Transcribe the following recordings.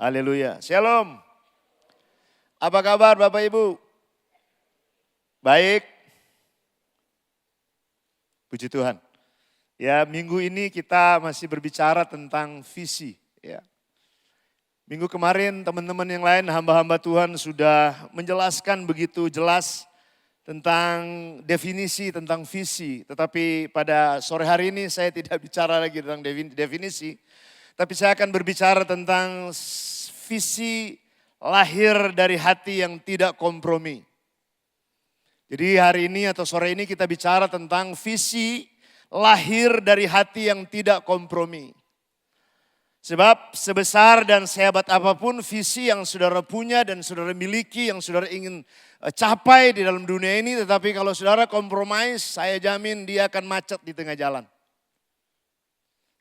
Haleluya. Shalom. Apa kabar Bapak Ibu? Baik. Puji Tuhan. Ya, minggu ini kita masih berbicara tentang visi. Ya. Minggu kemarin teman-teman yang lain, hamba-hamba Tuhan sudah menjelaskan begitu jelas tentang definisi, tentang visi. Tetapi pada sore hari ini saya tidak bicara lagi tentang definisi. Tapi saya akan berbicara tentang visi lahir dari hati yang tidak kompromi. Jadi hari ini atau sore ini kita bicara tentang visi lahir dari hati yang tidak kompromi. Sebab sebesar dan sehebat apapun visi yang saudara punya dan saudara miliki, yang saudara ingin capai di dalam dunia ini, tetapi kalau saudara kompromis, saya jamin dia akan macet di tengah jalan.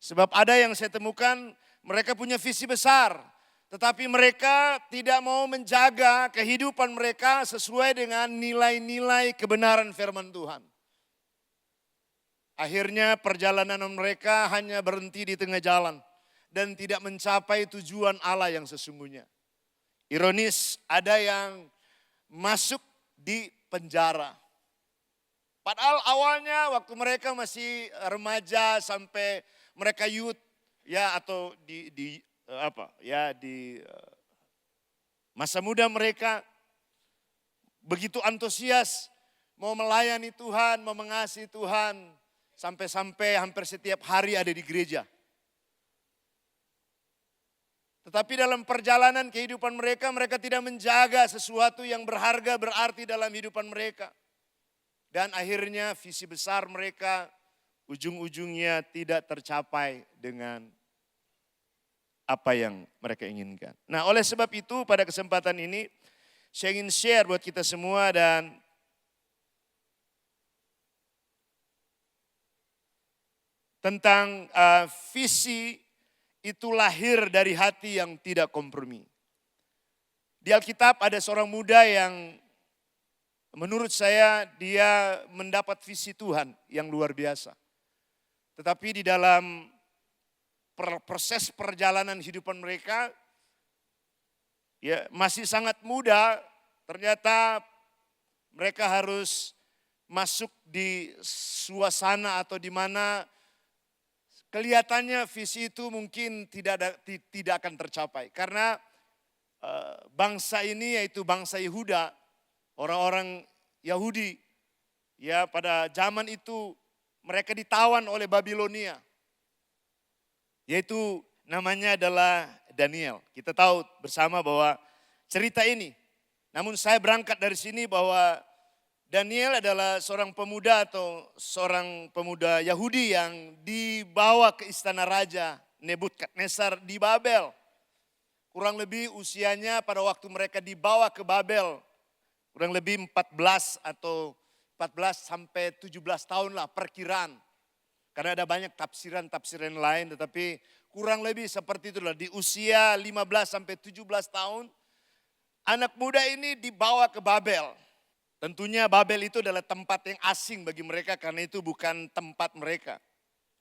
Sebab ada yang saya temukan, mereka punya visi besar, tetapi mereka tidak mau menjaga kehidupan mereka sesuai dengan nilai-nilai kebenaran firman Tuhan. Akhirnya perjalanan mereka hanya berhenti di tengah jalan dan tidak mencapai tujuan Allah yang sesungguhnya. Ironis, ada yang masuk di penjara. Padahal awalnya waktu mereka masih remaja sampai mereka youth ya atau di masa muda mereka begitu antusias mau melayani Tuhan, mau mengasihi Tuhan, sampai-sampai hampir setiap hari ada di gereja. Tetapi dalam perjalanan kehidupan mereka, mereka tidak menjaga sesuatu yang berharga berarti dalam kehidupan mereka. Dan akhirnya visi besar mereka ujung-ujungnya tidak tercapai dengan apa yang mereka inginkan. Nah, oleh sebab itu pada kesempatan ini saya ingin share buat kita semua dan tentang visi itu lahir dari hati yang tidak kompromi. Di Alkitab ada seorang muda yang menurut saya dia mendapat visi Tuhan yang luar biasa. Tetapi di dalam proses perjalanan kehidupan mereka ya masih sangat muda, ternyata mereka harus masuk di suasana atau di mana kelihatannya visi itu mungkin tidak akan tercapai. Karena bangsa ini yaitu bangsa Yehuda, orang-orang Yahudi ya pada zaman itu mereka ditawan oleh Babilonia. Yaitu namanya adalah Daniel. Kita tahu bersama bahwa cerita ini. Namun saya berangkat dari sini bahwa Daniel adalah seorang pemuda atau seorang pemuda Yahudi yang dibawa ke istana raja Nebukadnezar di Babel. Kurang lebih usianya pada waktu mereka dibawa ke Babel, kurang lebih 14 sampai 17 tahun lah perkiraan. Karena ada banyak tafsiran-tafsiran lain, tetapi kurang lebih seperti itulah. Di usia 15 sampai 17 tahun, anak muda ini dibawa ke Babel. Tentunya Babel itu adalah tempat yang asing bagi mereka karena itu bukan tempat mereka.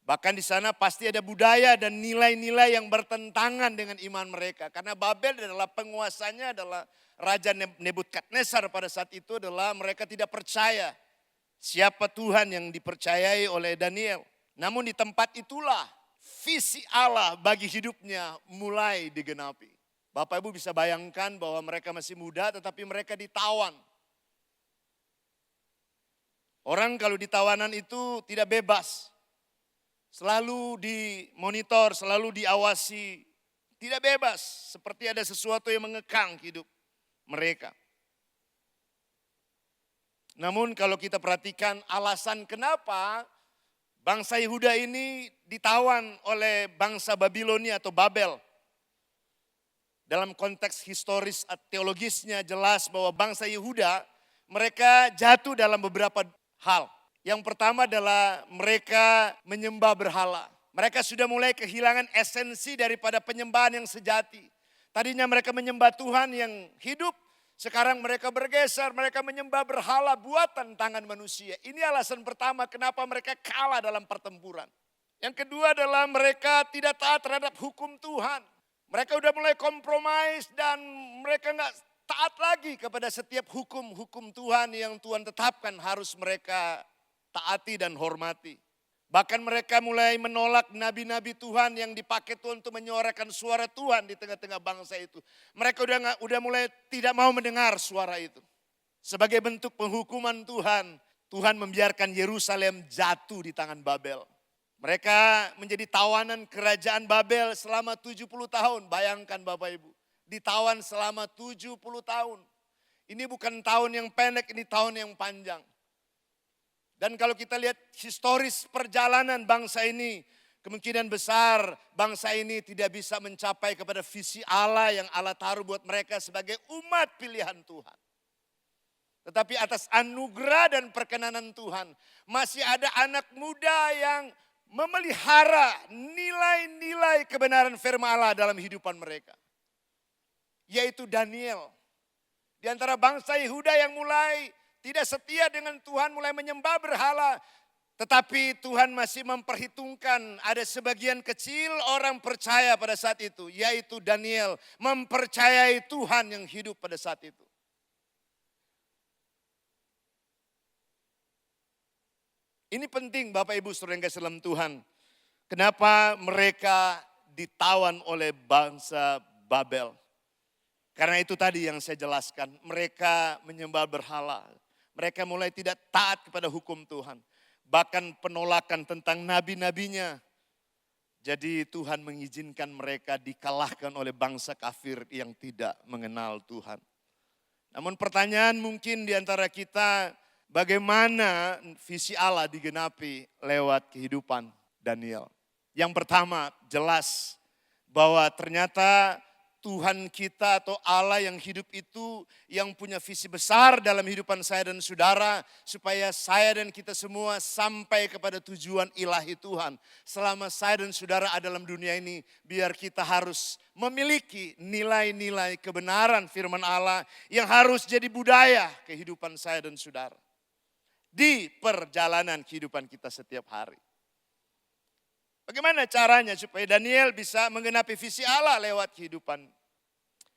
Bahkan di sana pasti ada budaya dan nilai-nilai yang bertentangan dengan iman mereka. Karena Babel adalah penguasanya adalah Raja Nebukadnezar pada saat itu adalah mereka tidak percaya siapa Tuhan yang dipercayai oleh Daniel. Namun di tempat itulah visi Allah bagi hidupnya mulai digenapi. Bapak Ibu bisa bayangkan bahwa mereka masih muda tetapi mereka ditawan. Orang kalau ditawanan itu tidak bebas. Selalu dimonitor, selalu diawasi. Tidak bebas, seperti ada sesuatu yang mengekang hidup mereka. Namun kalau kita perhatikan alasan kenapa bangsa Yehuda ini ditawan oleh bangsa Babilonia atau Babel. Dalam konteks historis atau teologisnya jelas bahwa bangsa Yehuda mereka jatuh dalam beberapa hal. Yang pertama adalah mereka menyembah berhala. Mereka sudah mulai kehilangan esensi daripada penyembahan yang sejati. Tadinya mereka menyembah Tuhan yang hidup. Sekarang mereka bergeser, mereka menyembah berhala buatan tangan manusia. Ini alasan pertama kenapa mereka kalah dalam pertempuran. Yang kedua adalah mereka tidak taat terhadap hukum Tuhan. Mereka udah mulai kompromis dan mereka nggak taat lagi kepada setiap hukum-hukum Tuhan yang Tuhan tetapkan harus mereka taati dan hormati. Bahkan mereka mulai menolak nabi-nabi Tuhan yang dipakai Tuhan untuk menyuarakan suara Tuhan di tengah-tengah bangsa itu. Mereka udah mulai tidak mau mendengar suara itu. Sebagai bentuk penghukuman Tuhan, Tuhan membiarkan Yerusalem jatuh di tangan Babel. Mereka menjadi tawanan kerajaan Babel selama 70 tahun. Bayangkan Bapak Ibu, ditawan selama 70 tahun. Ini bukan tahun yang pendek, ini tahun yang panjang. Dan kalau kita lihat historis perjalanan bangsa ini, kemungkinan besar bangsa ini tidak bisa mencapai kepada visi Allah yang Allah taruh buat mereka sebagai umat pilihan Tuhan. Tetapi atas anugerah dan perkenanan Tuhan, masih ada anak muda yang memelihara nilai-nilai kebenaran firman Allah dalam kehidupan mereka. Yaitu Daniel. Di antara bangsa Yehuda yang mulai tidak setia dengan Tuhan, mulai menyembah berhala. Tetapi Tuhan masih memperhitungkan ada sebagian kecil orang percaya pada saat itu. Yaitu Daniel mempercayai Tuhan yang hidup pada saat itu. Ini penting Bapak Ibu Saudara yang kasih dalam Tuhan. Kenapa mereka ditawan oleh bangsa Babel? Karena itu tadi yang saya jelaskan. Mereka menyembah berhala. Mereka mulai tidak taat kepada hukum Tuhan. Bahkan penolakan tentang nabi-nabinya. Jadi Tuhan mengizinkan mereka dikalahkan oleh bangsa kafir yang tidak mengenal Tuhan. Namun pertanyaan mungkin di antara kita, bagaimana visi Allah digenapi lewat kehidupan Daniel? Yang pertama, jelas bahwa ternyata Tuhan kita atau Allah yang hidup itu yang punya visi besar dalam kehidupan saya dan saudara, supaya saya dan kita semua sampai kepada tujuan ilahi Tuhan. Selama saya dan saudara ada dalam dunia ini, biar kita harus memiliki nilai-nilai kebenaran firman Allah yang harus jadi budaya kehidupan saya dan saudara di perjalanan kehidupan kita setiap hari. Bagaimana caranya supaya Daniel bisa menggenapi visi Allah lewat kehidupan?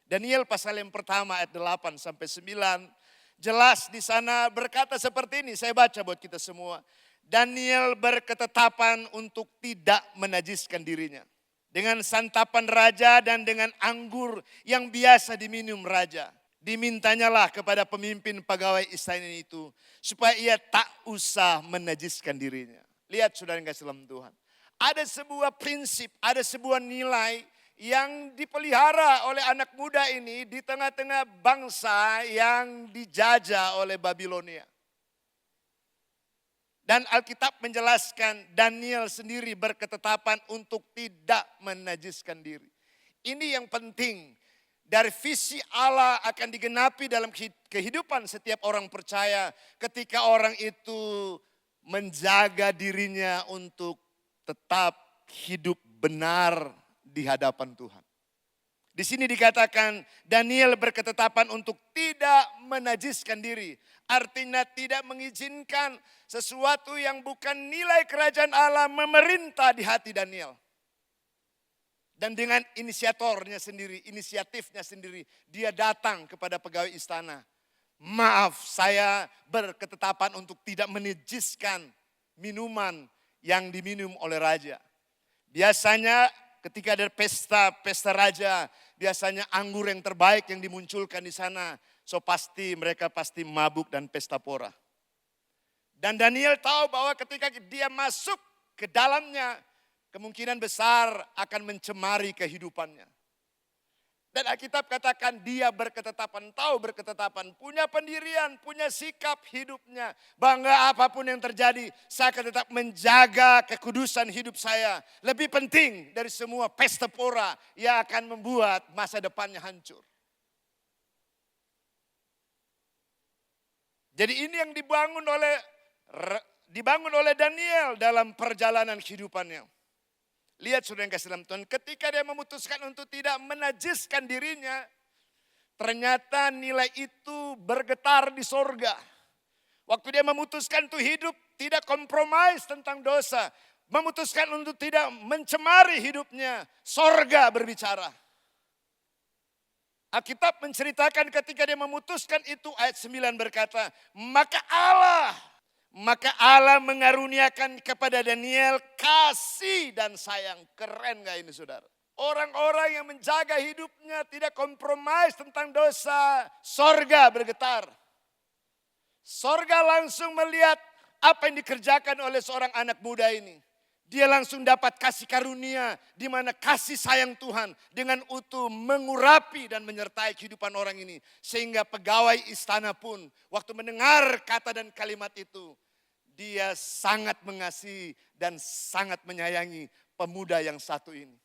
Daniel pasal yang pertama ayat 8 sampai 9. Jelas di sana berkata seperti ini, saya baca buat kita semua. Daniel berketetapan untuk tidak menajiskan dirinya dengan santapan raja dan dengan anggur yang biasa diminum raja. Dimintanyalah kepada pemimpin pegawai istana itu supaya ia tak usah menajiskan dirinya. Lihat saudara yang kasih dalam Tuhan. Ada sebuah prinsip, ada sebuah nilai yang dipelihara oleh anak muda ini di tengah-tengah bangsa yang dijajah oleh Babilonia. Dan Alkitab menjelaskan Daniel sendiri berketetapan untuk tidak menajiskan diri. Ini yang penting. Dari visi Allah akan digenapi dalam kehidupan setiap orang percaya ketika orang itu menjaga dirinya untuk tetap hidup benar di hadapan Tuhan. Di sini dikatakan Daniel berketetapan untuk tidak menajiskan diri. Artinya tidak mengizinkan sesuatu yang bukan nilai kerajaan Allah memerintah di hati Daniel. Dan dengan inisiatifnya sendiri, dia datang kepada pegawai istana. Maaf, saya berketetapan untuk tidak menajiskan minuman yang diminum oleh raja. Biasanya ketika ada pesta raja, biasanya anggur yang terbaik yang dimunculkan di sana. So mereka pasti mabuk dan pesta pora. Dan Daniel tahu bahwa ketika dia masuk ke dalamnya, kemungkinan besar akan mencemari kehidupannya. Dan Alkitab katakan dia berketetapan, punya pendirian, punya sikap hidupnya. Bangga apapun yang terjadi, saya akan tetap menjaga kekudusan hidup saya. Lebih penting dari semua pesta pora yang akan membuat masa depannya hancur. Jadi ini yang dibangun oleh Daniel dalam perjalanan kehidupannya. Lihat saudara yang kasih dalam Tuhan, ketika dia memutuskan untuk tidak menajiskan dirinya, ternyata nilai itu bergetar di sorga. Waktu dia memutuskan untuk hidup tidak kompromis tentang dosa, memutuskan untuk tidak mencemari hidupnya, sorga berbicara. Alkitab menceritakan ketika dia memutuskan itu, ayat 9 berkata, maka Allah mengaruniakan kepada Daniel kasih dan sayang. Keren gak ini saudara? Orang-orang yang menjaga hidupnya tidak kompromis tentang dosa, sorga bergetar. Sorga langsung melihat apa yang dikerjakan oleh seorang anak muda ini. Dia langsung dapat kasih karunia di mana kasih sayang Tuhan dengan utuh mengurapi dan menyertai kehidupan orang ini. Sehingga pegawai istana pun waktu mendengar kata dan kalimat itu, dia sangat mengasihi dan sangat menyayangi pemuda yang satu ini.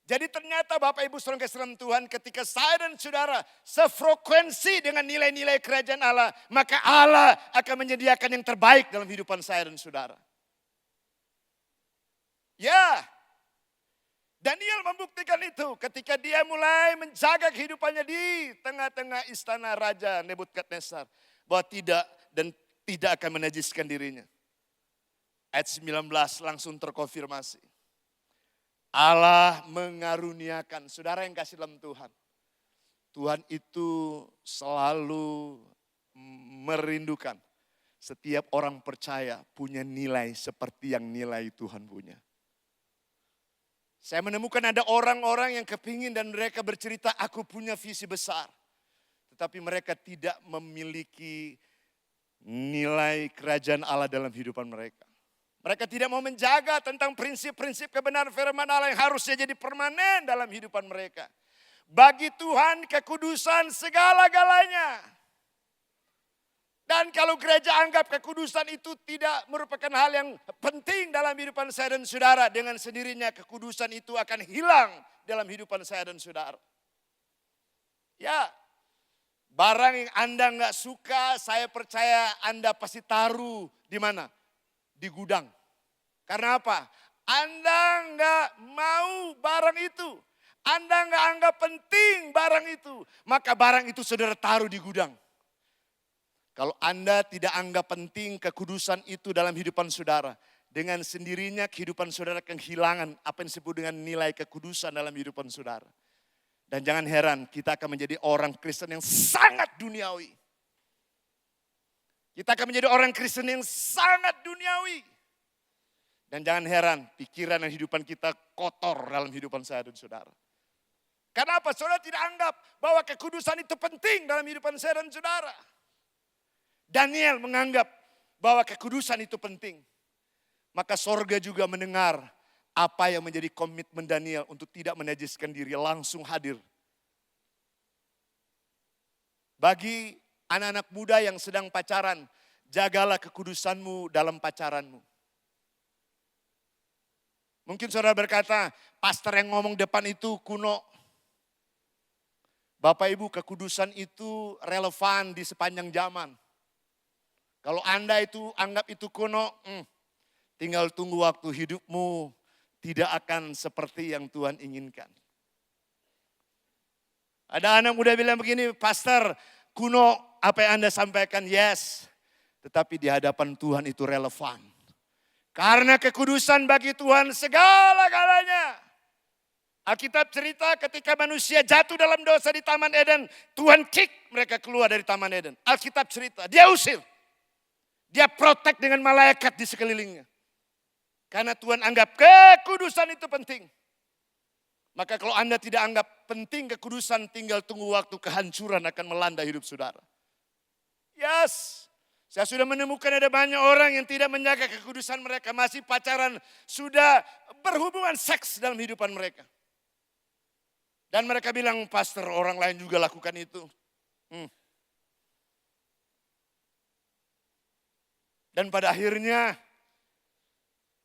Jadi ternyata Bapak Ibu saudara kasih dalam Tuhan, ketika saya dan saudara sefrekuensi dengan nilai-nilai kerajaan Allah, maka Allah akan menyediakan yang terbaik dalam kehidupan saya dan saudara. Ya, Daniel membuktikan itu ketika dia mulai menjaga kehidupannya di tengah-tengah istana Raja Nebukadnezar. Bahwa tidak akan menajiskan dirinya. Ayat 19 langsung terkonfirmasi. Allah mengaruniakan, saudara yang kasih dalam Tuhan. Tuhan itu selalu merindukan setiap orang percaya punya nilai seperti yang nilai Tuhan punya. Saya menemukan ada orang-orang yang kepingin dan mereka bercerita, aku punya visi besar. Tetapi mereka tidak memiliki nilai kerajaan Allah dalam kehidupan mereka. Mereka tidak mau menjaga tentang prinsip-prinsip kebenaran firman Allah yang harusnya jadi permanen dalam kehidupan mereka. Bagi Tuhan kekudusan segala-galanya. Dan kalau gereja anggap kekudusan itu tidak merupakan hal yang penting dalam kehidupan saya dan saudara, dengan sendirinya kekudusan itu akan hilang dalam kehidupan saya dan saudara. Ya, barang yang Anda nggak suka, saya percaya Anda pasti taruh di mana? Di gudang. Karena apa? Anda nggak mau barang itu. Anda nggak anggap penting barang itu. Maka barang itu saudara taruh di gudang. Kalau Anda tidak anggap penting kekudusan itu dalam kehidupan saudara, dengan sendirinya kehidupan saudara kehilangan apa yang disebut dengan nilai kekudusan dalam kehidupan saudara. Dan jangan heran, kita akan menjadi orang Kristen yang sangat duniawi. Kita akan menjadi orang Kristen yang sangat duniawi. Dan jangan heran, pikiran dan kehidupan kita kotor dalam kehidupan saya dan saudara. Kenapa? Saudara tidak anggap bahwa kekudusan itu penting dalam kehidupan saya dan saudara. Daniel menganggap bahwa kekudusan itu penting. Maka sorga juga mendengar apa yang menjadi komitmen Daniel untuk tidak menajiskan diri, langsung hadir. Bagi anak-anak muda yang sedang pacaran, jagalah kekudusanmu dalam pacaranmu. Mungkin saudara berkata, pastor yang ngomong depan itu kuno. Bapak Ibu, kekudusan itu relevan di sepanjang zaman. Kalau Anda itu anggap itu kuno, tinggal tunggu waktu hidupmu tidak akan seperti yang Tuhan inginkan. Ada anak muda bilang begini, pastor kuno apa yang Anda sampaikan, yes. Tetapi di hadapan Tuhan itu relevan. Karena kekudusan bagi Tuhan segala-galanya. Alkitab cerita ketika manusia jatuh dalam dosa di Taman Eden, Tuhan kick mereka keluar dari Taman Eden. Alkitab cerita, dia usir. Dia protek dengan malaikat di sekelilingnya. Karena Tuhan anggap kekudusan itu penting. Maka kalau Anda tidak anggap penting kekudusan, tinggal tunggu waktu kehancuran akan melanda hidup saudara. Yes. Saya sudah menemukan ada banyak orang yang tidak menjaga kekudusan mereka. Masih pacaran, sudah berhubungan seks dalam kehidupan mereka. Dan mereka bilang, pastor orang lain juga lakukan itu. Dan pada akhirnya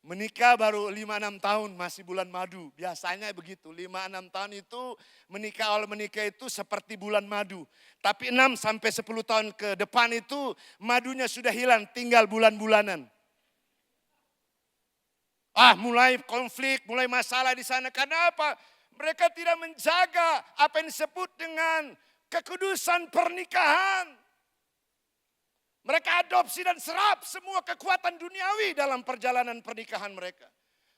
menikah baru 5-6 tahun masih bulan madu. Biasanya begitu, 5-6 tahun itu menikah itu seperti bulan madu. Tapi 6-10 tahun ke depan itu madunya sudah hilang, tinggal bulan-bulanan. Mulai konflik, mulai masalah di sana. Karena apa? Mereka tidak menjaga apa yang disebut dengan kekudusan pernikahan. Mereka adopsi dan serap semua kekuatan duniawi dalam perjalanan pernikahan mereka.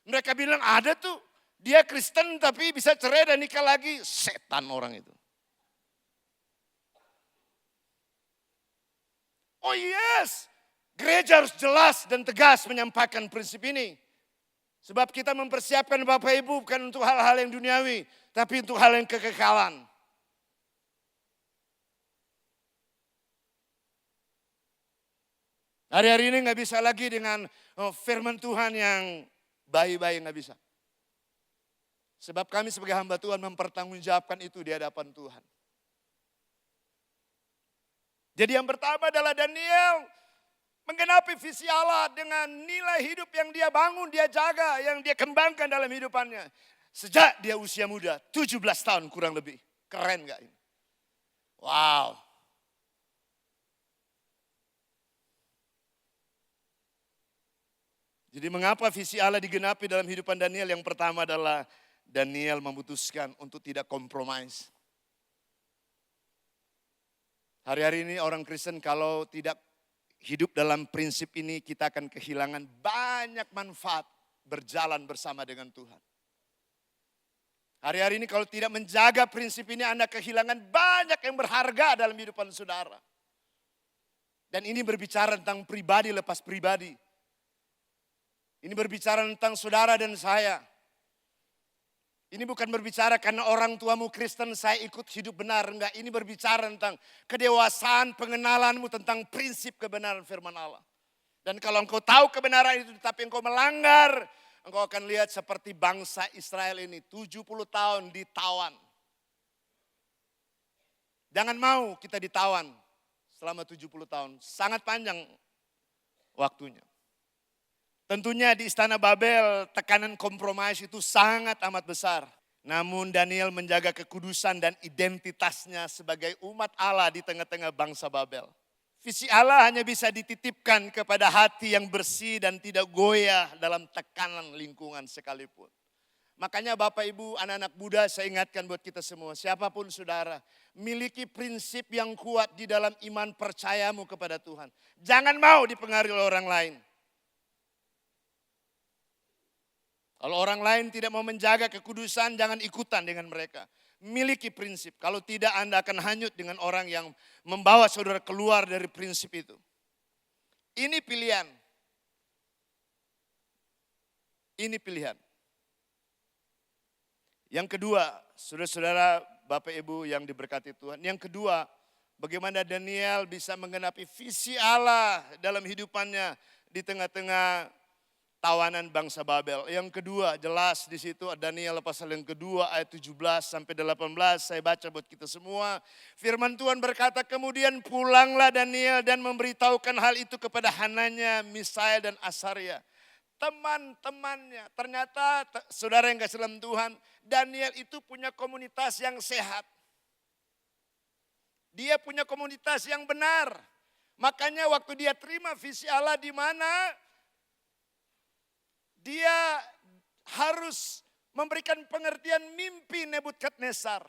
Mereka bilang ada tuh Dia Kristen tapi bisa cerai dan nikah lagi. Setan orang itu. Oh yes, gereja harus jelas dan tegas menyampaikan prinsip ini. Sebab kita mempersiapkan Bapak Ibu bukan untuk hal-hal yang duniawi, tapi untuk hal yang kekekalan. Hari-hari ini nggak bisa lagi dengan firman Tuhan yang bayi-bayi, nggak bisa. Sebab kami sebagai hamba Tuhan mempertanggungjawabkan itu di hadapan Tuhan. Jadi yang pertama adalah Daniel menggenapi visi Allah dengan nilai hidup yang dia bangun, dia jaga, yang dia kembangkan dalam hidupannya. Sejak dia usia muda, 17 tahun kurang lebih. Keren gak ini? Wow. Jadi mengapa visi Allah digenapi dalam hidupan Daniel? Yang pertama adalah Daniel memutuskan untuk tidak kompromis. Hari-hari ini orang Kristen kalau tidak hidup dalam prinsip ini, kita akan kehilangan banyak manfaat berjalan bersama dengan Tuhan. Hari-hari ini kalau tidak menjaga prinsip ini, Anda kehilangan banyak yang berharga dalam kehidupan saudara. Dan ini berbicara tentang pribadi lepas pribadi. Ini berbicara tentang saudara dan saya. Ini bukan berbicara karena orang tuamu Kristen saya ikut hidup benar. Enggak, ini berbicara tentang kedewasaan pengenalanmu tentang prinsip kebenaran firman Allah. Dan kalau engkau tahu kebenaran itu tapi engkau melanggar, engkau akan lihat seperti bangsa Israel ini 70 tahun ditawan. Jangan mau kita ditawan selama 70 tahun. Sangat panjang waktunya. Tentunya di Istana Babel tekanan kompromis itu sangat amat besar. Namun Daniel menjaga kekudusan dan identitasnya sebagai umat Allah di tengah-tengah bangsa Babel. Visi Allah hanya bisa dititipkan kepada hati yang bersih dan tidak goyah dalam tekanan lingkungan sekalipun. Makanya Bapak Ibu, anak-anak muda, saya ingatkan buat kita semua, siapapun saudara, miliki prinsip yang kuat di dalam iman percayamu kepada Tuhan. Jangan mau dipengaruhi oleh orang lain. Kalau orang lain tidak mau menjaga kekudusan, jangan ikutan dengan mereka. Miliki prinsip, kalau tidak Anda akan hanyut dengan orang yang membawa saudara keluar dari prinsip itu. Ini pilihan. Ini pilihan. Yang kedua, saudara-saudara, Bapak Ibu yang diberkati Tuhan. Yang kedua, bagaimana Daniel bisa menggenapi visi Allah dalam hidupannya di tengah-tengah tawanan bangsa Babel. Yang kedua, jelas di situ Daniel pasal yang kedua ayat 17 sampai 18. Saya baca buat kita semua. Firman Tuhan berkata, kemudian pulanglah Daniel dan memberitahukan hal itu kepada Hananya, Misael dan Asaria. Teman-temannya. Ternyata saudara yang kasih dalam Tuhan, Daniel itu punya komunitas yang sehat. Dia punya komunitas yang benar. Makanya waktu dia terima visi Allah di mana dia harus memberikan pengertian mimpi Nebukadnezar.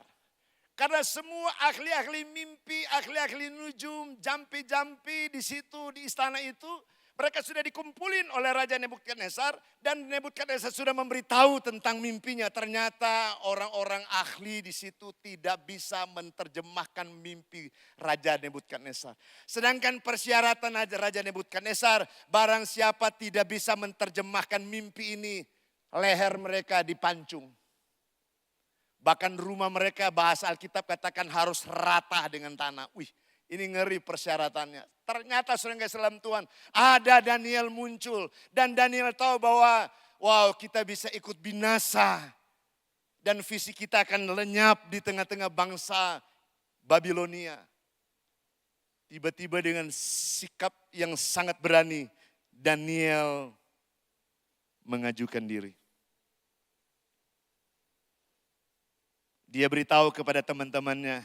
Karena semua ahli-ahli mimpi, ahli-ahli nujum, jampi-jampi di situ di istana itu, mereka sudah dikumpulin oleh Raja Nebukadnezar dan Nebukadnezar sudah memberitahu tentang mimpinya. Ternyata orang-orang ahli di situ tidak bisa menerjemahkan mimpi Raja Nebukadnezar. Sedangkan persyaratan Raja Nebukadnezar, barang siapa tidak bisa menerjemahkan mimpi ini, leher mereka dipancung. Bahkan rumah mereka, bahasa Alkitab katakan harus rata dengan tanah. Wih, ini ngeri persyaratannya. Ternyata saudara dalam Tuhan, ada Daniel muncul. Dan Daniel tahu bahwa wow, kita bisa ikut binasa. Dan visi kita akan lenyap di tengah-tengah bangsa Babilonia. Tiba-tiba dengan sikap yang sangat berani, Daniel mengajukan diri. Dia beritahu kepada teman-temannya,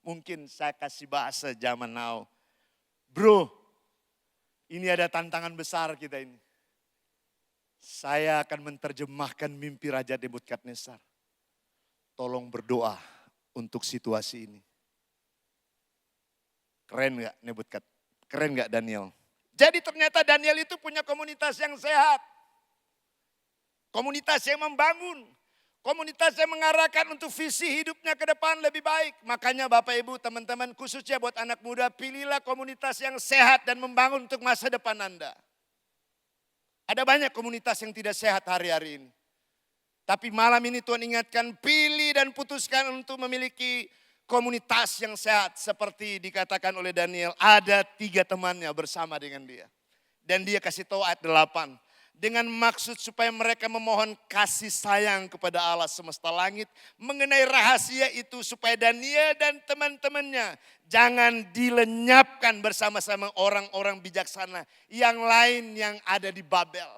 mungkin saya kasih bahasa zaman now. Bro, ini ada tantangan besar kita ini. Saya akan menerjemahkan mimpi Raja Nebukadnezar. Tolong berdoa untuk situasi ini. Keren gak Nebukadnezar? Keren gak Daniel? Jadi ternyata Daniel itu punya komunitas yang sehat. Komunitas yang membangun. Komunitas yang mengarahkan untuk visi hidupnya ke depan lebih baik. Makanya Bapak Ibu, teman-teman, khususnya buat anak muda, pilihlah komunitas yang sehat dan membangun untuk masa depan Anda. Ada banyak komunitas yang tidak sehat hari-hari ini. Tapi malam ini Tuhan ingatkan, pilih dan putuskan untuk memiliki komunitas yang sehat. Seperti dikatakan oleh Daniel, ada 3 temannya bersama dengan dia. Dan dia kasih tahu ayat 8. Dengan maksud supaya mereka memohon kasih sayang kepada Allah semesta langit. Mengenai rahasia itu supaya Daniel dan teman-temannya jangan dilenyapkan bersama-sama orang-orang bijaksana yang lain yang ada di Babel.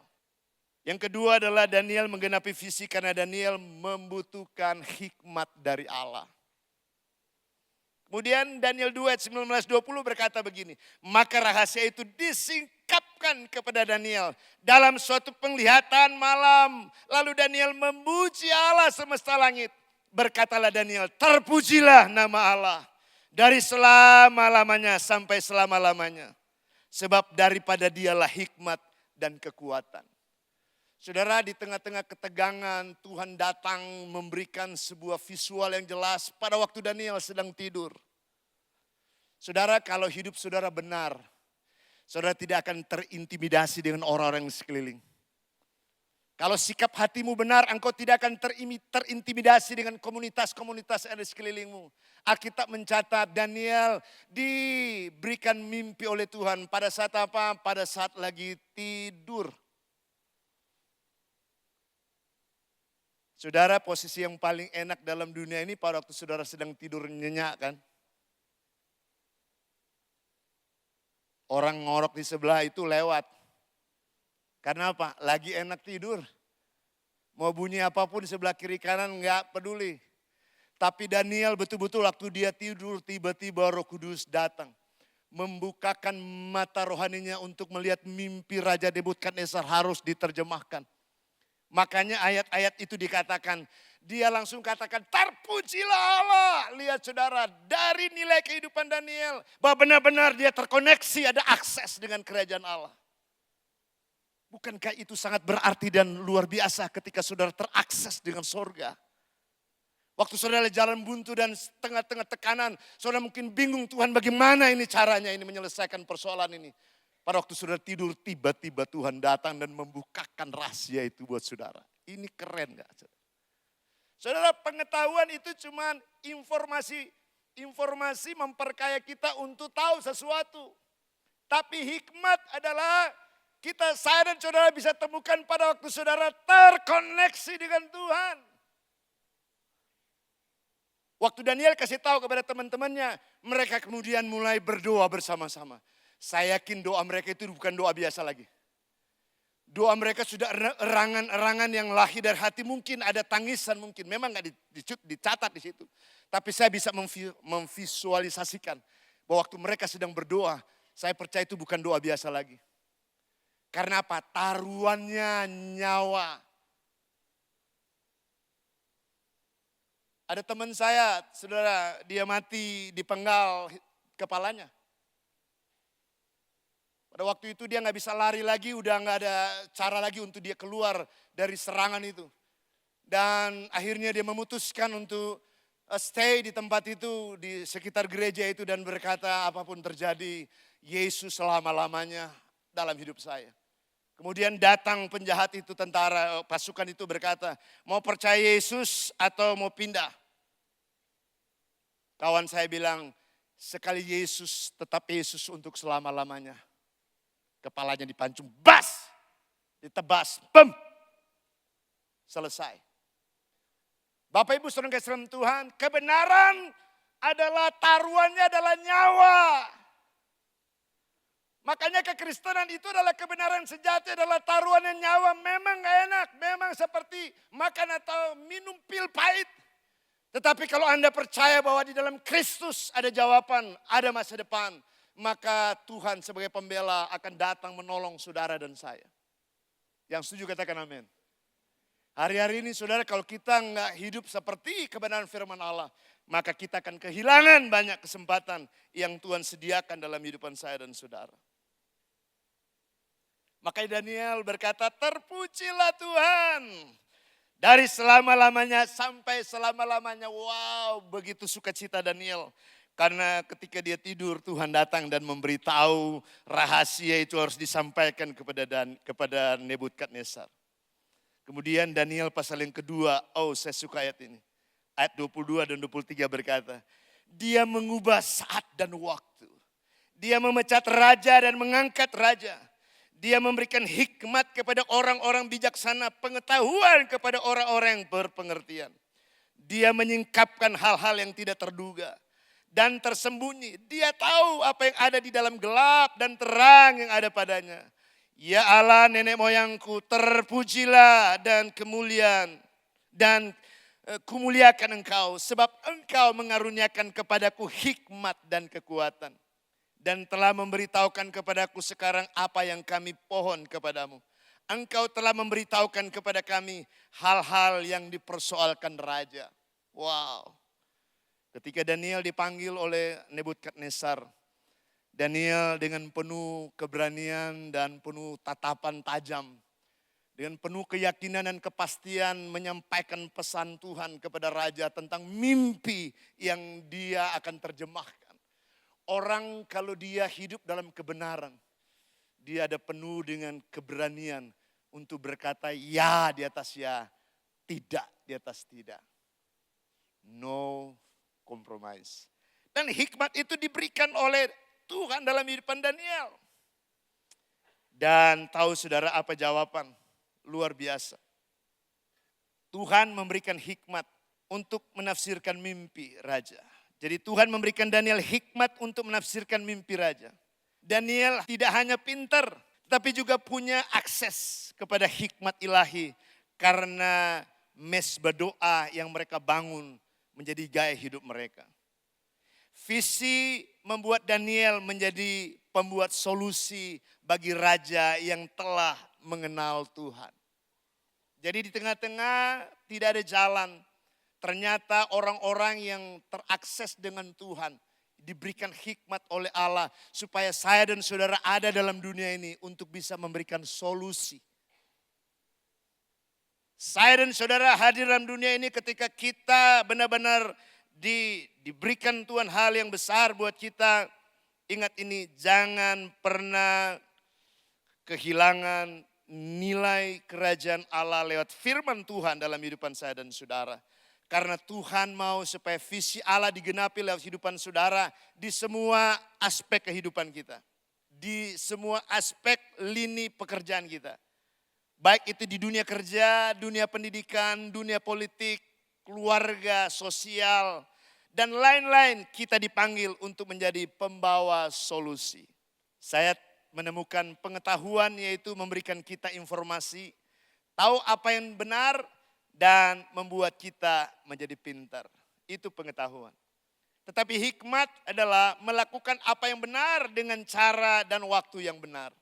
Yang kedua adalah Daniel menggenapi visi karena Daniel membutuhkan hikmat dari Allah. Kemudian Daniel 2 ayat 19-20 berkata begini. Maka rahasia itu disingkapkan kepada Daniel dalam suatu penglihatan malam. Lalu Daniel memuji Allah semesta langit. Berkatalah Daniel, terpujilah nama Allah. Dari selama-lamanya sampai selama-lamanya. Sebab daripada dialah hikmat dan kekuatan. Saudara, di tengah-tengah ketegangan Tuhan datang memberikan sebuah visual yang jelas pada waktu Daniel sedang tidur. Saudara, kalau hidup saudara benar, saudara tidak akan terintimidasi dengan orang-orang di sekeliling. Kalau sikap hatimu benar, engkau tidak akan terintimidasi dengan komunitas-komunitas yang ada di sekelilingmu. Alkitab mencatat Daniel diberikan mimpi oleh Tuhan pada saat apa? Pada saat lagi tidur. Saudara, posisi yang paling enak dalam dunia ini pada waktu saudara sedang tidur nyenyak kan? Orang ngorok di sebelah itu lewat. Karena apa? Lagi enak tidur. Mau bunyi apapun di sebelah kiri kanan enggak peduli. Tapi Daniel betul-betul waktu dia tidur tiba-tiba Roh Kudus datang. Membukakan mata rohaninya untuk melihat mimpi Raja Nebukadnezar harus diterjemahkan. Makanya ayat-ayat itu dikatakan, dia langsung katakan, terpujilah Allah. Lihat saudara, dari nilai kehidupan Daniel, bahwa benar-benar dia terkoneksi, ada akses dengan kerajaan Allah. Bukankah itu sangat berarti dan luar biasa ketika saudara terakses dengan sorga? Waktu saudara jalan buntu dan tengah-tengah tekanan, saudara mungkin bingung, Tuhan bagaimana ini caranya ini menyelesaikan persoalan ini. Pada waktu saudara tidur, tiba-tiba Tuhan datang dan membukakan rahasia itu buat saudara. Ini keren gak? Saudara, pengetahuan itu cuma informasi memperkaya kita untuk tahu sesuatu. Tapi hikmat adalah saya dan saudara bisa temukan pada waktu saudara terkoneksi dengan Tuhan. Waktu Daniel kasih tahu kepada teman-temannya, mereka kemudian mulai berdoa bersama-sama. Saya yakin doa mereka itu bukan doa biasa lagi. Doa mereka sudah erangan-erangan yang lahir dari hati. Mungkin ada tangisan mungkin. Memang gak dicatat di situ. Tapi saya bisa memvisualisasikan. Bahwa waktu mereka sedang berdoa. Saya percaya itu bukan doa biasa lagi. Karena apa? Taruhannya nyawa. Ada teman saya, saudara, dia mati dipenggal kepalanya. Pada waktu itu dia nggak bisa lari lagi, udah nggak ada cara lagi untuk dia keluar dari serangan itu. Dan akhirnya dia memutuskan untuk stay di tempat itu, di sekitar gereja itu dan berkata apapun terjadi, Yesus selama-lamanya dalam hidup saya. Kemudian datang penjahat itu, tentara pasukan itu berkata, mau percaya Yesus atau mau pindah? Kawan saya bilang, sekali Yesus tetap Yesus untuk selama-lamanya. Kepalanya dipancung, bas, ditebas, bem, selesai. Bapak Ibu saudara kasih Tuhan, kebenaran adalah taruhannya adalah nyawa. Makanya kekristenan itu adalah kebenaran sejati, adalah taruhannya nyawa. Memang gak enak, memang seperti makan atau minum pil pahit. Tetapi kalau Anda percaya bahwa di dalam Kristus ada jawaban, ada masa depan, maka Tuhan sebagai pembela akan datang menolong saudara dan saya. Yang setuju katakan amin. Hari-hari ini saudara, kalau kita nggak hidup seperti kebenaran firman Allah, maka kita akan kehilangan banyak kesempatan yang Tuhan sediakan dalam kehidupan saya dan saudara. Makanya Daniel berkata, terpujilah Tuhan. Dari selama-lamanya sampai selama-lamanya. Wow, begitu sukacita Daniel. Karena ketika dia tidur, Tuhan datang dan memberitahu rahasia itu harus disampaikan kepada Nebukadnezar. Kemudian Daniel pasal yang kedua, saya suka ayat ini. Ayat 22 dan 23 berkata, dia mengubah saat dan waktu. Dia memecat raja dan mengangkat raja. Dia memberikan hikmat kepada orang-orang bijaksana, pengetahuan kepada orang-orang yang berpengertian. Dia menyingkapkan hal-hal yang tidak terduga dan tersembunyi. Dia tahu apa yang ada di dalam gelap dan terang yang ada padanya. Ya Allah nenek moyangku, terpujilah dan kemuliaan dan kumuliakan engkau. Sebab engkau mengaruniakan kepadaku hikmat dan kekuatan. Dan telah memberitahukan kepadaku sekarang apa yang kami pohon kepadamu. Engkau telah memberitahukan kepada kami hal-hal yang dipersoalkan raja. Wow. Ketika Daniel dipanggil oleh Nebukadnezar, Daniel dengan penuh keberanian dan penuh tatapan tajam, dengan penuh keyakinan dan kepastian menyampaikan pesan Tuhan kepada raja tentang mimpi yang dia akan terjemahkan. Orang kalau dia hidup dalam kebenaran, dia ada penuh dengan keberanian untuk berkata ya di atas ya, tidak di atas tidak. No compromise. Dan hikmat itu diberikan oleh Tuhan dalam kehidupan Daniel. Dan tahu saudara apa jawaban? Luar biasa. Tuhan memberikan hikmat untuk menafsirkan mimpi raja. Jadi Tuhan memberikan Daniel hikmat untuk menafsirkan mimpi raja. Daniel tidak hanya pintar, tapi juga punya akses kepada hikmat ilahi. Karena mesbah doa yang mereka bangun menjadi gaya hidup mereka. Visi membuat Daniel menjadi pembuat solusi bagi raja yang telah mengenal Tuhan. Jadi di tengah-tengah tidak ada jalan. Ternyata orang-orang yang terakses dengan Tuhan diberikan hikmat oleh Allah supaya saya dan saudara ada dalam dunia ini untuk bisa memberikan solusi. Saya dan saudara hadir dalam dunia ini ketika kita benar-benar diberikan Tuhan hal yang besar buat kita. Ingat ini, jangan pernah kehilangan nilai kerajaan Allah lewat firman Tuhan dalam kehidupan saya dan saudara. Karena Tuhan mau supaya visi Allah digenapi lewat kehidupan saudara di semua aspek kehidupan kita. Di semua aspek lini pekerjaan kita. Baik itu di dunia kerja, dunia pendidikan, dunia politik, keluarga, sosial, dan lain-lain kita dipanggil untuk menjadi pembawa solusi. Saya menemukan pengetahuan yaitu memberikan kita informasi, tahu apa yang benar, dan membuat kita menjadi pintar. Itu pengetahuan. Tetapi hikmat adalah melakukan apa yang benar dengan cara dan waktu yang benar.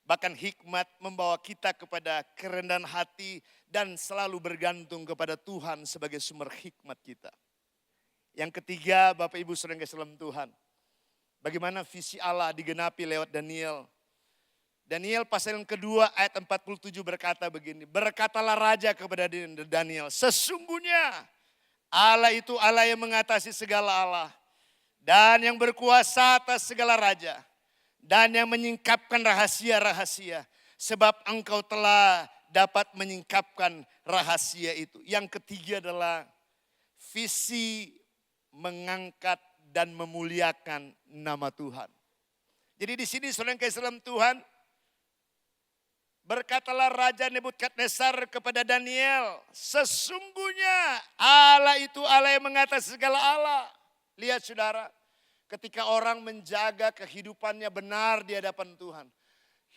Bahkan hikmat membawa kita kepada kerendahan hati dan selalu bergantung kepada Tuhan sebagai sumber hikmat kita. Yang ketiga, Bapak Ibu saudara yang kasih dalam Tuhan. Bagaimana visi Allah digenapi lewat Daniel. Daniel pasal yang kedua ayat 47 berkata begini. Berkatalah raja kepada Daniel. Sesungguhnya Allah itu Allah yang mengatasi segala Allah. Dan yang berkuasa atas segala raja. Dan yang menyingkapkan rahasia-rahasia. Sebab engkau telah dapat menyingkapkan rahasia itu. Yang ketiga adalah visi mengangkat dan memuliakan nama Tuhan. Jadi di sini saudara yang kasih dalam Tuhan. Berkatalah Raja Nebukadnezar kepada Daniel, sesungguhnya Allah itu Allah yang mengatasi segala Allah. Lihat saudara, ketika orang menjaga kehidupannya benar di hadapan Tuhan.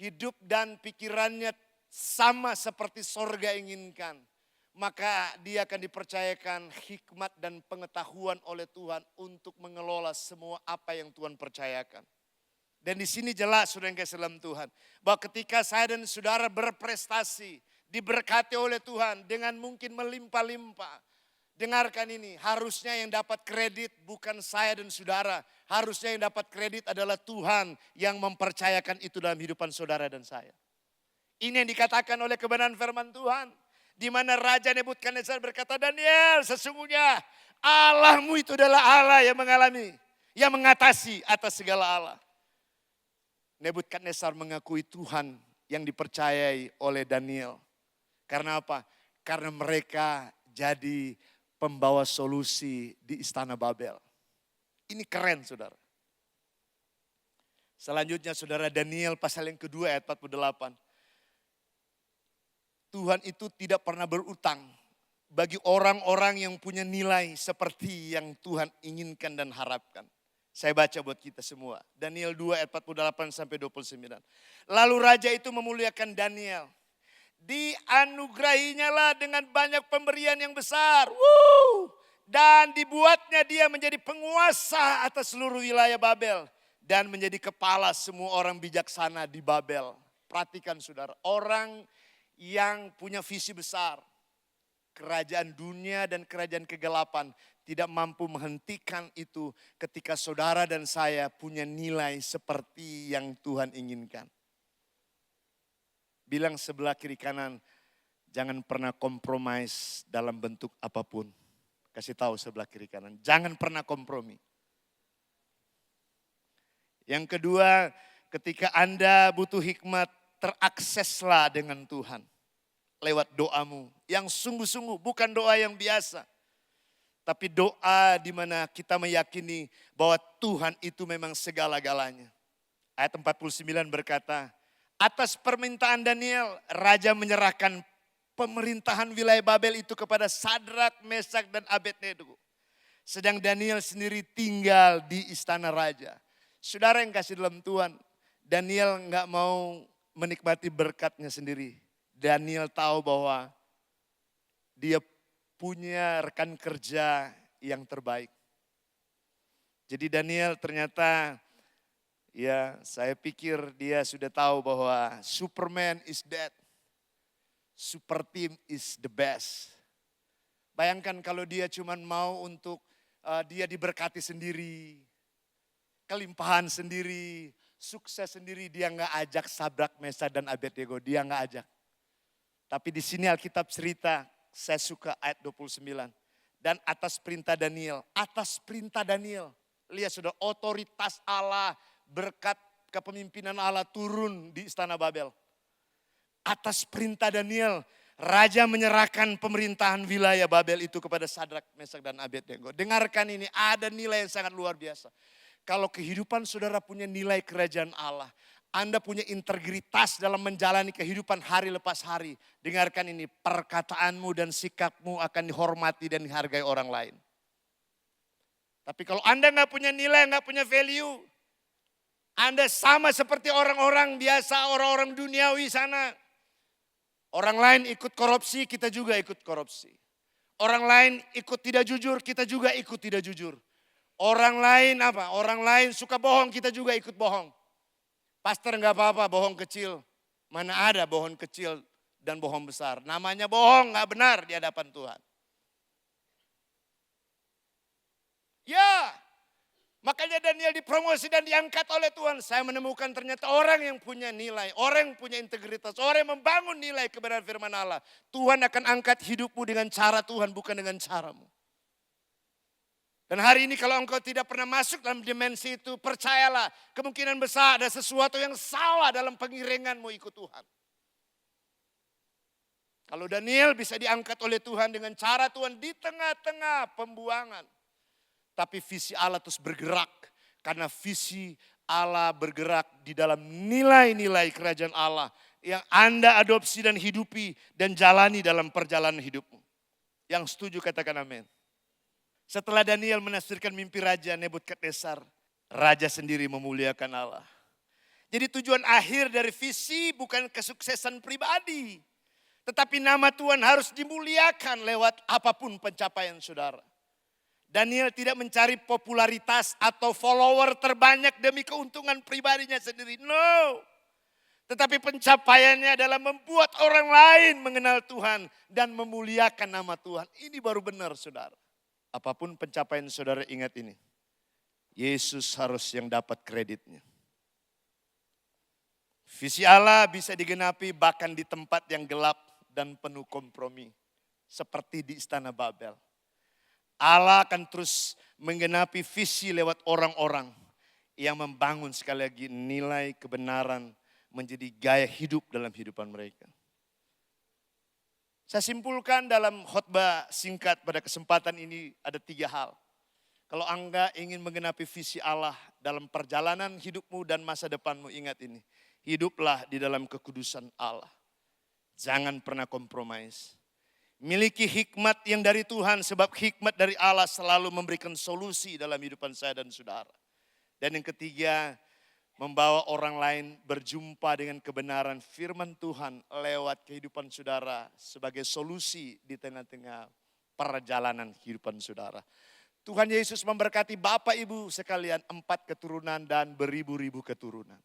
Hidup dan pikirannya sama seperti sorga inginkan. Maka dia akan dipercayakan hikmat dan pengetahuan oleh Tuhan untuk mengelola semua apa yang Tuhan percayakan. Dan di sini jelas saudara yang kasih dalam Tuhan. Bahwa ketika saya dan saudara berprestasi, diberkati oleh Tuhan dengan mungkin melimpah-limpah. Dengarkan ini, harusnya yang dapat kredit bukan saya dan saudara. Harusnya yang dapat kredit adalah Tuhan yang mempercayakan itu dalam kehidupan saudara dan saya. Ini yang dikatakan oleh kebenaran firman Tuhan. Di mana Raja Nebukadnezar berkata, Daniel, sesungguhnya Allahmu itu adalah Allah yang mengatasi atas segala Allah. Nebukadnezar mengakui Tuhan yang dipercayai oleh Daniel. Karena apa? Karena mereka jadi pembawa solusi di istana Babel. Ini keren, saudara. Selanjutnya, saudara, Daniel pasal yang kedua ayat 48. Tuhan itu tidak pernah berutang bagi orang-orang yang punya nilai seperti yang Tuhan inginkan dan harapkan. Saya baca buat kita semua. Daniel 2 ayat 48 sampai 29. Lalu raja itu memuliakan Daniel. Dianugerahinya lah dengan banyak pemberian yang besar. Dan dibuatnya dia menjadi penguasa atas seluruh wilayah Babel. Dan menjadi kepala semua orang bijaksana di Babel. Perhatikan saudara, orang yang punya visi besar. Kerajaan dunia dan kerajaan kegelapan tidak mampu menghentikan itu ketika saudara dan saya punya nilai seperti yang Tuhan inginkan. Bilang sebelah kiri kanan, jangan pernah kompromis dalam bentuk apapun. Kasih tahu sebelah kiri kanan, jangan pernah kompromi. Yang kedua, ketika Anda butuh hikmat, terakseslah dengan Tuhan. Lewat doamu yang sungguh-sungguh, bukan doa yang biasa. Tapi doa di mana kita meyakini bahwa Tuhan itu memang segala-galanya. Ayat 49 berkata, atas permintaan Daniel, Raja menyerahkan pemerintahan wilayah Babel itu kepada Sadrak, Mesak, dan Abednego. Sedang Daniel sendiri tinggal di istana Raja. Saudara yang kasih dalam Tuhan, Daniel gak mau menikmati berkatnya sendiri. Daniel tahu bahwa dia punya rekan kerja yang terbaik. Jadi Daniel ternyata, ya saya pikir dia sudah tahu bahwa Superman is dead. Super team is the best. Bayangkan kalau dia cuma mau untuk dia diberkati sendiri. Kelimpahan sendiri, sukses sendiri. Dia gak ajak Sadrak, Mesak, dan Abednego. Dia gak ajak. Tapi di sini Alkitab cerita, saya suka ayat 29. Dan atas perintah Daniel, lihat sudah otoritas Allah, berkat kepemimpinan Allah turun di istana Babel. Atas perintah Daniel, Raja menyerahkan pemerintahan wilayah Babel itu kepada Sadrak, Mesak, dan Abednego. Dengarkan ini, ada nilai yang sangat luar biasa. Kalau kehidupan saudara punya nilai kerajaan Allah, Anda punya integritas dalam menjalani kehidupan hari lepas hari. Dengarkan ini, perkataanmu dan sikapmu akan dihormati dan dihargai orang lain. Tapi kalau Anda gak punya nilai, gak punya value, Anda sama seperti orang-orang biasa, orang-orang duniawi sana. Orang lain ikut korupsi, kita juga ikut korupsi. Orang lain ikut tidak jujur, kita juga ikut tidak jujur. Orang lain apa? Orang lain suka bohong, kita juga ikut bohong. Pastor gak apa-apa bohong kecil. Mana ada bohong kecil dan bohong besar. Namanya bohong gak benar di hadapan Tuhan. Ya, makanya Daniel dipromosi dan diangkat oleh Tuhan. Saya menemukan ternyata orang yang punya nilai, orang yang punya integritas, orang yang membangun nilai kebenaran firman Allah. Tuhan akan angkat hidupmu dengan cara Tuhan, bukan dengan caramu. Dan hari ini kalau engkau tidak pernah masuk dalam dimensi itu, percayalah kemungkinan besar ada sesuatu yang salah dalam pengiringanmu ikut Tuhan. Kalau Daniel bisa diangkat oleh Tuhan dengan cara Tuhan di tengah-tengah pembuangan. Tapi visi Allah terus bergerak. Karena visi Allah bergerak di dalam nilai-nilai kerajaan Allah. Yang Anda adopsi dan hidupi dan jalani dalam perjalanan hidupmu. Yang setuju katakan amin. Setelah Daniel menafsirkan mimpi Raja Nebukadnezar, Raja sendiri memuliakan Allah. Jadi tujuan akhir dari visi bukan kesuksesan pribadi. Tetapi nama Tuhan harus dimuliakan lewat apapun pencapaian saudara. Daniel tidak mencari popularitas atau follower terbanyak demi keuntungan pribadinya sendiri. No. Tetapi pencapaiannya adalah membuat orang lain mengenal Tuhan dan memuliakan nama Tuhan. Ini baru benar saudara. Apapun pencapaian saudara ingat ini. Yesus harus yang dapat kreditnya. Visi Allah bisa digenapi bahkan di tempat yang gelap dan penuh kompromi. Seperti di Istana Babel. Allah akan terus menggenapi visi lewat orang-orang yang membangun sekali lagi nilai kebenaran menjadi gaya hidup dalam kehidupan mereka. Saya simpulkan dalam khotbah singkat pada kesempatan ini ada 3 hal. Kalau Anda ingin menggenapi visi Allah dalam perjalanan hidupmu dan masa depanmu, ingat ini. Hiduplah di dalam kekudusan Allah. Jangan pernah kompromis. Miliki hikmat yang dari Tuhan, sebab hikmat dari Allah selalu memberikan solusi dalam kehidupan saya dan saudara. Dan yang ketiga, membawa orang lain berjumpa dengan kebenaran firman Tuhan lewat kehidupan saudara sebagai solusi di tengah-tengah perjalanan kehidupan saudara. Tuhan Yesus memberkati Bapak Ibu sekalian 4 keturunan dan beribu-ribu keturunan.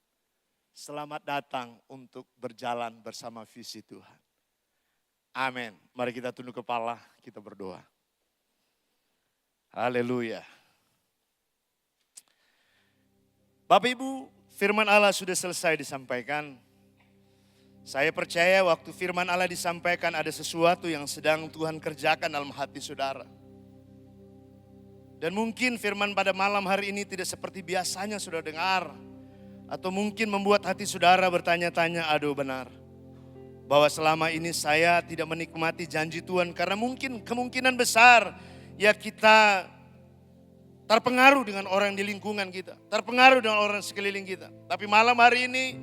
Selamat datang untuk berjalan bersama visi Tuhan. Amin. Mari kita tunduk kepala, kita berdoa. Haleluya. Bapak Ibu, firman Allah sudah selesai disampaikan. Saya percaya waktu firman Allah disampaikan ada sesuatu yang sedang Tuhan kerjakan dalam hati saudara. Dan mungkin firman pada malam hari ini tidak seperti biasanya saudara dengar. Atau mungkin membuat hati saudara bertanya-tanya, aduh benar. Bahwa selama ini saya tidak menikmati janji Tuhan. Karena mungkin kemungkinan besar ya kita terpengaruh dengan orang di lingkungan kita. Terpengaruh dengan orang sekeliling kita. Tapi malam hari ini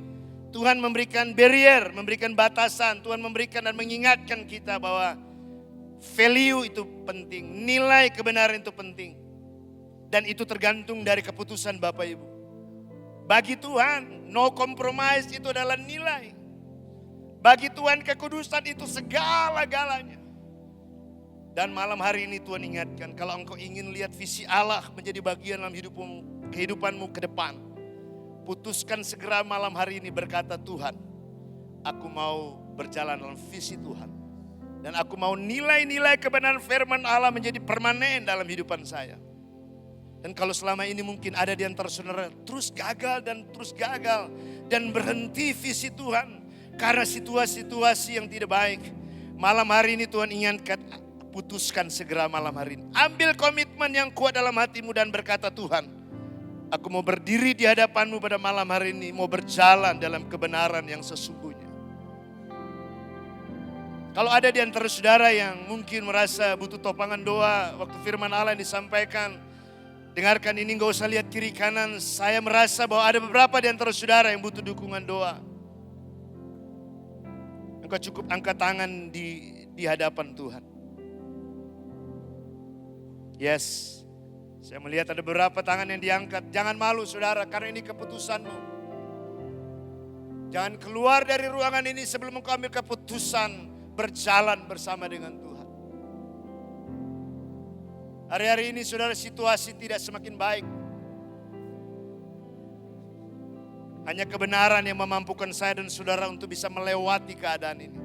Tuhan memberikan barrier, memberikan batasan. Tuhan memberikan dan mengingatkan kita bahwa value itu penting. Nilai kebenaran itu penting. Dan itu tergantung dari keputusan Bapak Ibu. Bagi Tuhan, no compromise itu adalah nilai. Bagi Tuhan kekudusan itu segala-galanya. Dan malam hari ini Tuhan ingatkan, kalau engkau ingin lihat visi Allah menjadi bagian dalam kehidupanmu ke depan. Putuskan segera malam hari ini berkata, Tuhan, aku mau berjalan dalam visi Tuhan. Dan aku mau nilai-nilai kebenaran firman Allah menjadi permanen dalam kehidupan saya. Dan kalau selama ini mungkin ada di antara saudara terus gagal dan berhenti visi Tuhan karena situasi-situasi yang tidak baik. Malam hari ini Tuhan ingatkan, putuskan segera malam hari ini. Ambil komitmen yang kuat dalam hatimu dan berkata, Tuhan, aku mau berdiri di hadapanmu pada malam hari ini, mau berjalan dalam kebenaran yang sesungguhnya. Kalau ada di antara saudara yang mungkin merasa butuh topangan doa waktu firman Allah yang disampaikan, dengarkan ini, gak usah lihat kiri kanan. Saya merasa bahwa ada beberapa di antara saudara yang butuh dukungan doa. Engkau cukup angkat tangan di hadapan Tuhan. Yes, saya melihat ada beberapa tangan yang diangkat. Jangan malu saudara, karena ini keputusanmu. Jangan keluar dari ruangan ini sebelum engkau ambil keputusan berjalan bersama dengan Tuhan. Hari-hari ini saudara, situasi tidak semakin baik. Hanya kebenaran yang memampukan saya dan saudara untuk bisa melewati keadaan ini.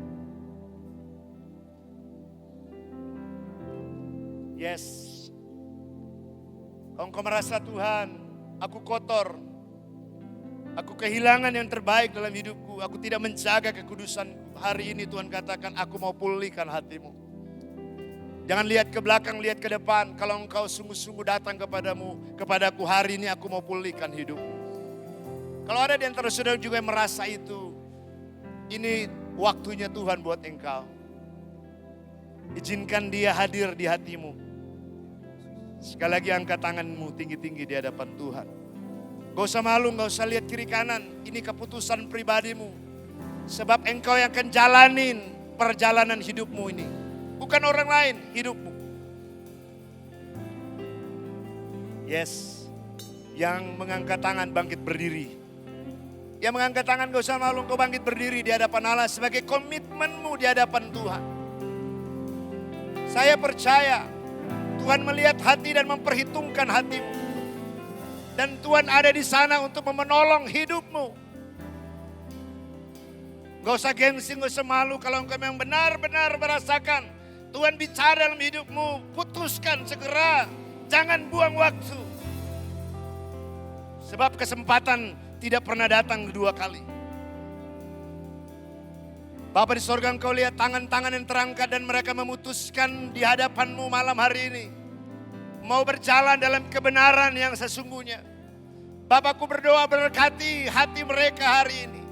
Yes. Kalau engkau merasa, Tuhan, aku kotor. Aku kehilangan yang terbaik dalam hidupku. Aku tidak menjaga kekudusanku. Hari ini Tuhan katakan, aku mau pulihkan hatimu. Jangan lihat ke belakang, lihat ke depan. Kalau engkau sungguh-sungguh datang kepadaku hari ini, aku mau pulihkan hidupmu. Kalau ada di antara saudara juga yang merasa itu, ini waktunya Tuhan buat engkau. Izinkan dia hadir di hatimu. Sekali lagi angkat tanganmu tinggi-tinggi di hadapan Tuhan. Gak usah malu, gak usah lihat kiri kanan. Ini keputusan pribadimu. Sebab engkau yang akan jalanin perjalanan hidupmu ini. Bukan orang lain, hidupmu. Yes. Yang mengangkat tangan bangkit berdiri. Yang mengangkat tangan gak usah malu, kau bangkit berdiri di hadapan Allah sebagai komitmenmu di hadapan Tuhan. Saya percaya Tuhan melihat hati dan memperhitungkan hatimu. Dan Tuhan ada di sana untuk menolong hidupmu. Gak usah gengsi, gak usah malu. Kalau engkau memang benar-benar merasakan Tuhan bicara dalam hidupmu, putuskan segera. Jangan buang waktu. Sebab kesempatan tidak pernah datang kedua kali. Bapa di sorga, Engkau lihat tangan-tangan yang terangkat dan mereka memutuskan di hadapan-Mu malam hari ini. Mau berjalan dalam kebenaran yang sesungguhnya. Bapakku berdoa berkati hati mereka hari ini.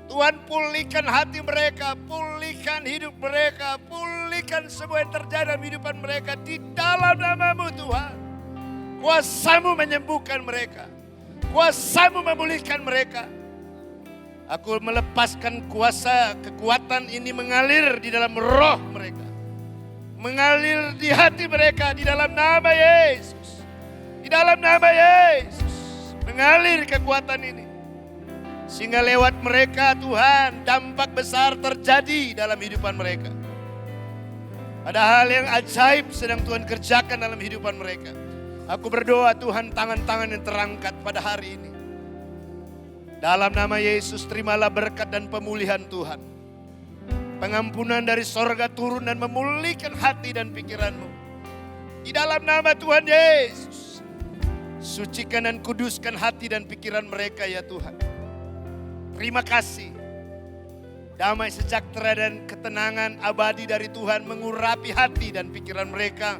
Tuhan pulihkan hati mereka, pulihkan hidup mereka, pulihkan semua yang terjadi dalam kehidupan mereka di dalam nama-Mu Tuhan. Kuasa-Mu menyembuhkan mereka, Kuasa-Mu memulihkan mereka. Aku melepaskan kuasa kekuatan ini mengalir di dalam roh mereka. Mengalir di hati mereka di dalam nama Yesus. Di dalam nama Yesus. Mengalir kekuatan ini. Sehingga lewat mereka Tuhan dampak besar terjadi dalam kehidupan mereka. Ada hal yang ajaib sedang Tuhan kerjakan dalam kehidupan mereka. Aku berdoa Tuhan, tangan-tangan yang terangkat pada hari ini. Dalam nama Yesus terimalah berkat dan pemulihan Tuhan. Pengampunan dari sorga turun dan memulihkan hati dan pikiranmu. Di dalam nama Tuhan Yesus. Sucikan dan kuduskan hati dan pikiran mereka ya Tuhan. Terima kasih. Damai sejahtera dan ketenangan abadi dari Tuhan mengurapi hati dan pikiran mereka.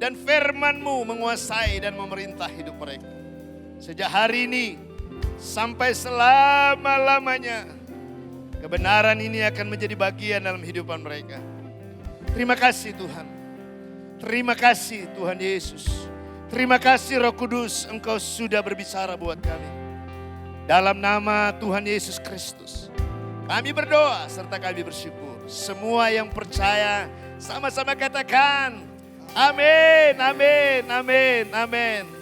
Dan firman-Mu menguasai dan memerintah hidup mereka. Sejak hari ini sampai selama-lamanya kebenaran ini akan menjadi bagian dalam kehidupan mereka. Terima kasih Tuhan. Terima kasih Tuhan Yesus. Terima kasih Roh Kudus, Engkau sudah berbicara buat kami. Dalam nama Tuhan Yesus Kristus kami berdoa serta kami bersyukur. Semua yang percaya sama-sama katakan amin, amin, amin, amin.